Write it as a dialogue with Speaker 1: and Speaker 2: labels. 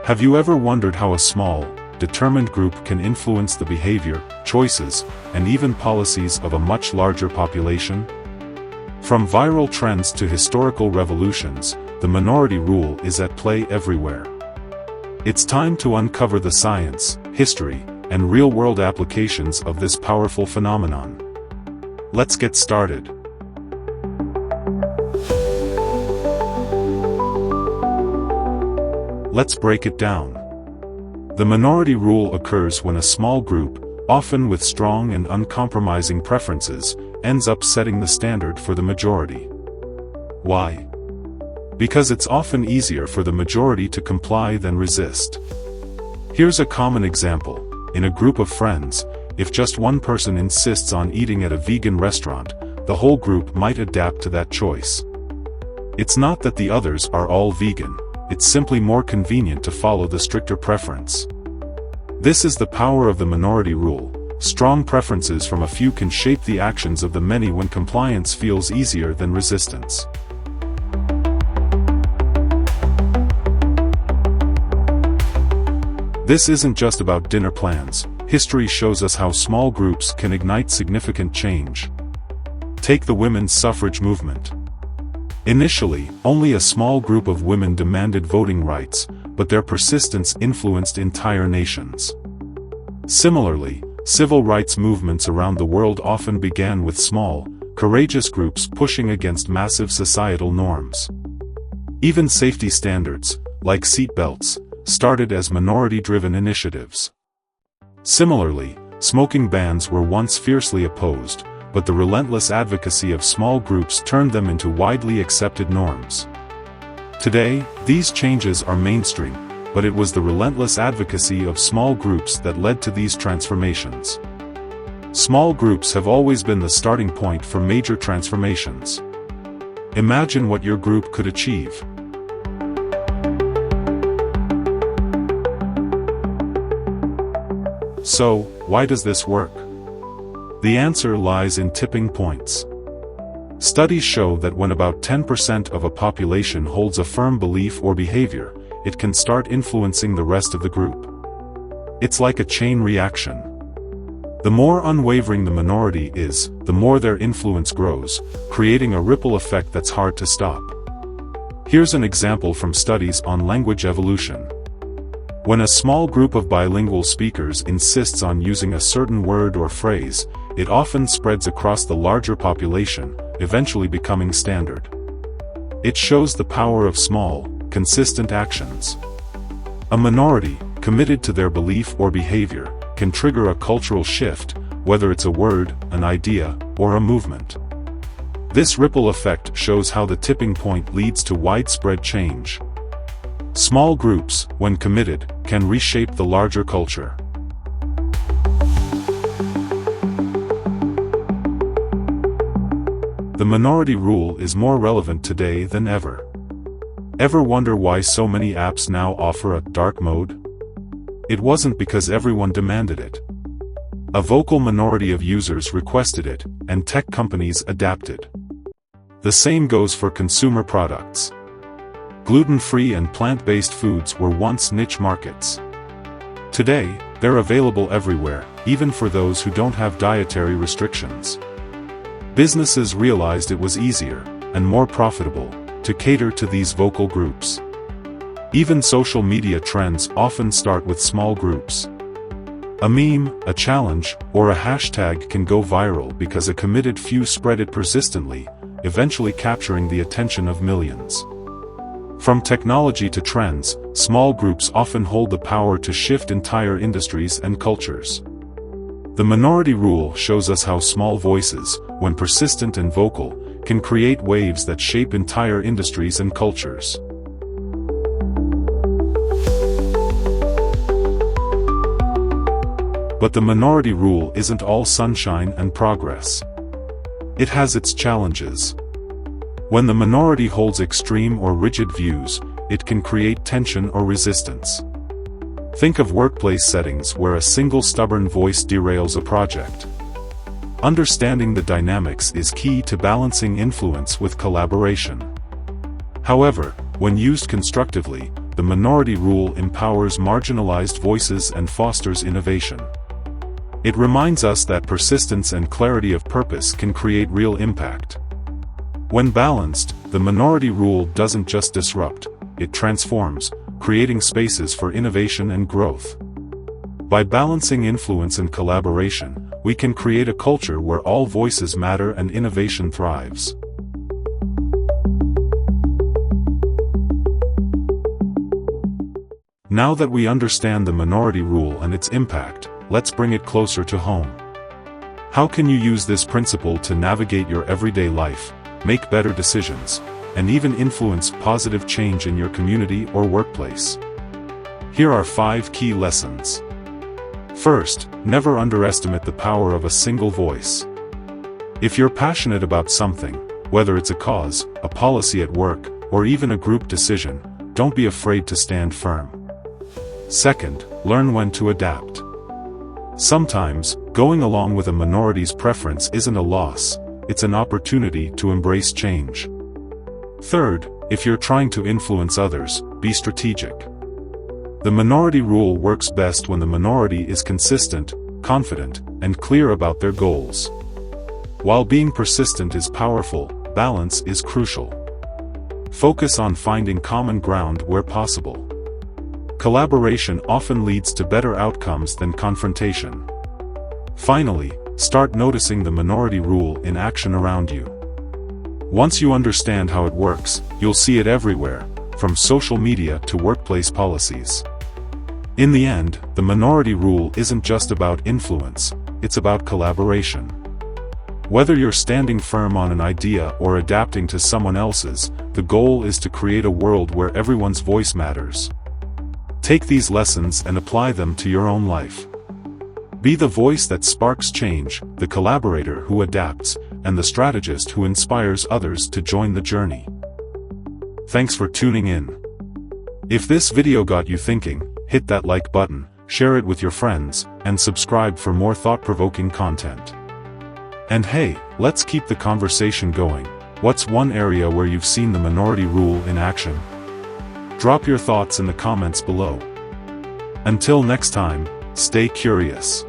Speaker 1: Have you ever wondered how a small, determined group can influence the behavior, choices, and even policies of a much larger population? From viral trends to historical revolutions, the minority rule is at play everywhere. It's time to uncover the science, history, and real-world applications of this powerful phenomenon. Let's get started. Let's break it down. The minority rule occurs when a small group, often with strong and uncompromising preferences, ends up setting the standard for the majority. Why? Because it's often easier for the majority to comply than resist. Here's a common example. In a group of friends, if just one person insists on eating at a vegan restaurant, the whole group might adapt to that choice. It's not that the others are all vegan. It's simply more convenient to follow the stricter preference. This is the power of the minority rule. Strong preferences from a few can shape the actions of the many when compliance feels easier than resistance. This isn't just about dinner plans. History shows us how small groups can ignite significant change. Take the women's suffrage movement. Initially, only a small group of women demanded voting rights, but their persistence influenced entire nations. Similarly, civil rights movements around the world often began with small, courageous groups pushing against massive societal norms. Even safety standards, like seat belts, started as minority-driven initiatives. Similarly, smoking bans were once fiercely opposed, but the relentless advocacy of small groups turned them into widely accepted norms. Today, these changes are mainstream, but it was the relentless advocacy of small groups that led to these transformations. Small groups have always been the starting point for major transformations. Imagine what your group could achieve. So, why does this work? The answer lies in tipping points. Studies show that when about 10% of a population holds a firm belief or behavior, it can start influencing the rest of the group. It's like a chain reaction. The more unwavering the minority is, the more their influence grows, creating a ripple effect that's hard to stop. Here's an example from studies on language evolution. When a small group of bilingual speakers insists on using a certain word or phrase, it often spreads across the larger population, eventually becoming standard. It shows the power of small, consistent actions. A minority, committed to their belief or behavior, can trigger a cultural shift, whether it's a word, an idea, or a movement. This ripple effect shows how the tipping point leads to widespread change. Small groups, when committed, can reshape the larger culture. The minority rule is more relevant today than ever. Ever wonder why so many apps now offer a dark mode? It wasn't because everyone demanded it. A vocal minority of users requested it, and tech companies adapted. The same goes for consumer products. Gluten-free and plant-based foods were once niche markets. Today, they're available everywhere, even for those who don't have dietary restrictions. Businesses realized it was easier, and more profitable, to cater to these vocal groups. Even social media trends often start with small groups. A meme, a challenge, or a hashtag can go viral because a committed few spread it persistently, eventually capturing the attention of millions. From technology to trends, small groups often hold the power to shift entire industries and cultures. The minority rule shows us how small voices, when persistent and vocal, can create waves that shape entire industries and cultures. But the minority rule isn't all sunshine and progress. It has its challenges. When the minority holds extreme or rigid views, it can create tension or resistance. Think of workplace settings where a single stubborn voice derails a project. Understanding the dynamics is key to balancing influence with collaboration. However, when used constructively, the minority rule empowers marginalized voices and fosters innovation. It reminds us that persistence and clarity of purpose can create real impact. When balanced, the minority rule doesn't just disrupt, it transforms, creating spaces for innovation and growth. By balancing influence and collaboration, we can create a culture where all voices matter and innovation thrives. Now that we understand the minority rule and its impact, let's bring it closer to home. How can you use this principle to navigate your everyday life, make better decisions, and even influence positive change in your community or workplace? Here are 5 key lessons. First, never underestimate the power of a single voice. If you're passionate about something, whether it's a cause, a policy at work, or even a group decision, don't be afraid to stand firm. Second, learn when to adapt. Sometimes, going along with a minority's preference isn't a loss, it's an opportunity to embrace change. Third, if you're trying to influence others, be strategic. The minority rule works best when the minority is consistent, confident, and clear about their goals. While being persistent is powerful, balance is crucial. Focus on finding common ground where possible. Collaboration often leads to better outcomes than confrontation. Finally, start noticing the minority rule in action around you. Once you understand how it works, you'll see it everywhere, from social media to workplace policies. In the end, the minority rule isn't just about influence, it's about collaboration. Whether you're standing firm on an idea or adapting to someone else's, the goal is to create a world where everyone's voice matters. Take these lessons and apply them to your own life. Be the voice that sparks change, the collaborator who adapts, and the strategist who inspires others to join the journey. Thanks for tuning in. If this video got you thinking, hit that like button, share it with your friends, and subscribe for more thought-provoking content. And hey, let's keep the conversation going. What's one area where you've seen the minority rule in action? Drop your thoughts in the comments below. Until next time, stay curious.